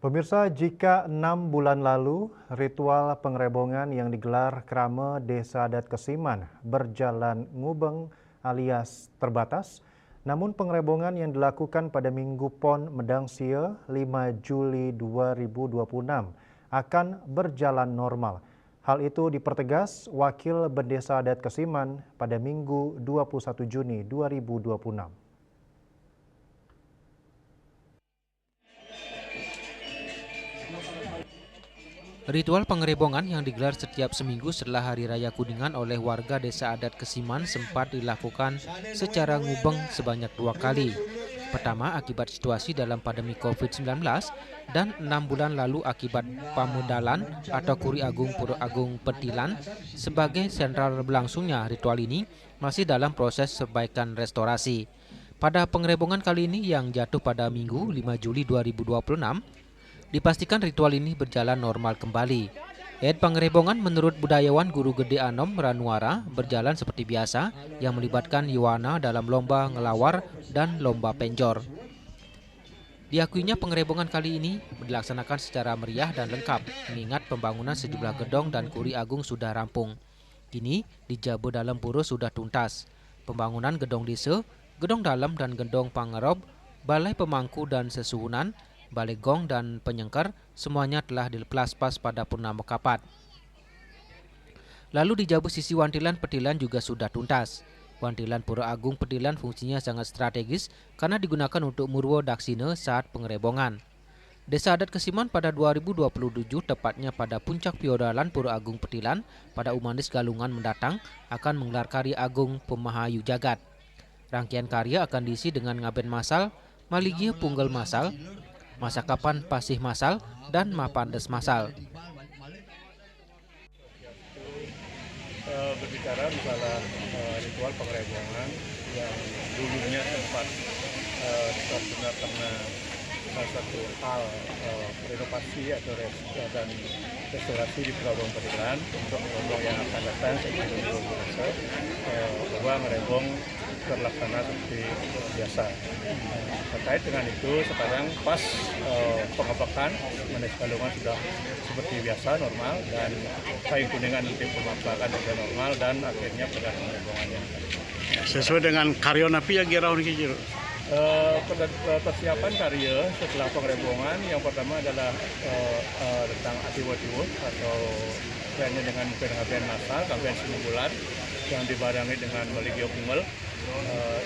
Pemirsa, jika 6 bulan lalu ritual pengerebongan yang digelar Krame Desa Adat Kesiman berjalan ngubeng alias terbatas, namun pengerebongan yang dilakukan pada Minggu Pon Medang Sia 5 Juli 2026 akan berjalan normal. Hal itu dipertegas Wakil Bendesa Adat Kesiman pada Minggu 21 Juni 2026. Ritual pengerebongan yang digelar setiap seminggu setelah Hari Raya Kuningan oleh warga Desa Adat Kesiman sempat dilakukan secara ngubeng sebanyak 2 kali. Pertama akibat situasi dalam pandemi COVID-19 dan 6 bulan lalu akibat pamudalan atau Kuri Agung Pura Agung Petilan. Sebagai sentral berlangsungnya ritual ini masih dalam proses perbaikan restorasi. Pada pengerebongan kali ini yang jatuh pada Minggu 5 Juli 2026, dipastikan ritual ini berjalan normal kembali. Pengerebongan menurut budayawan Guru Gede Anom Ranuara berjalan seperti biasa yang melibatkan Yuwana dalam lomba ngelawar dan lomba penjor. Diakuinya pengerebongan kali ini dilaksanakan secara meriah dan lengkap mengingat pembangunan sejumlah gedong dan Kuri Agung sudah rampung. Kini di Jabo Dalam Puro sudah tuntas. Pembangunan gedong desa, gedong dalam dan gedong pangerob, balai pemangku dan sesuhunan, balai gong dan penyengker semuanya telah dilepaspas pada purnama kapat. Lalu di Jabu sisi Wantilan Petilan juga sudah tuntas. Wantilan Pura Agung Petilan fungsinya sangat strategis karena digunakan untuk murwo daksine saat pengerebongan. Desa Adat Kesiman pada 2027 tepatnya pada puncak Piodalan Pura Agung Petilan pada Umanis Galungan mendatang akan menggelar karya agung Pemahayu Jagat. Rangkaian karya akan diisi dengan ngaben masal, maligia punggal masal, Masakapan Pasih Masal, dan Mapandes Masal. Berbicara masalah ritual pengerebongan yang dulunya sempat terkena salah satu hal renovasi atau dan restorasi di Pulau Agung Petilan untuk gondong yang akan datang sebelum bahwa ngerebong terlaksana seperti biasa. Terkait dengan itu, sekarang pas pengepakan Manis Galungan sudah seperti biasa normal dan Kayu Kuningan untuk pengepakan juga normal dan akhirnya pada pengerebongannya. Sesuai dengan karya napi yang kira ini persiapan karya setelah pengerebongan yang pertama adalah tentang atiwo-tiwo atau kaitannya dengan pengaben masal, kaben 9 bulan yang dibarengi dengan meligio pungel,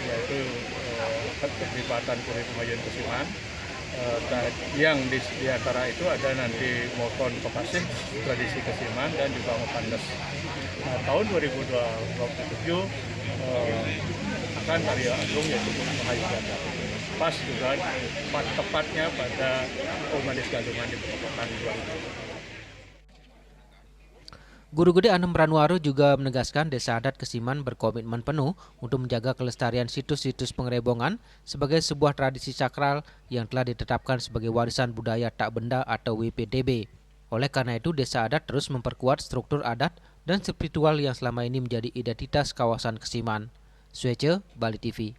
yaitu keterlibatan Kuri Pemajuan Kesiman. Yang di antara itu ada nanti Mokon Pekasih tradisi Kesiman dan juga Mapandes. Tahun 2027 akan karya agung yaitu Pemahayu Jagat. Pas juga tepatnya pada Umanis Galungan di Pekokan 2020. Guru Gede Anom Ranuaro juga menegaskan Desa Adat Kesiman berkomitmen penuh untuk menjaga kelestarian situs-situs pengerebongan sebagai sebuah tradisi sakral yang telah ditetapkan sebagai warisan budaya tak benda atau WPDB. Oleh karena itu, Desa Adat terus memperkuat struktur adat dan spiritual yang selama ini menjadi identitas kawasan Kesiman. Suece, Bali TV.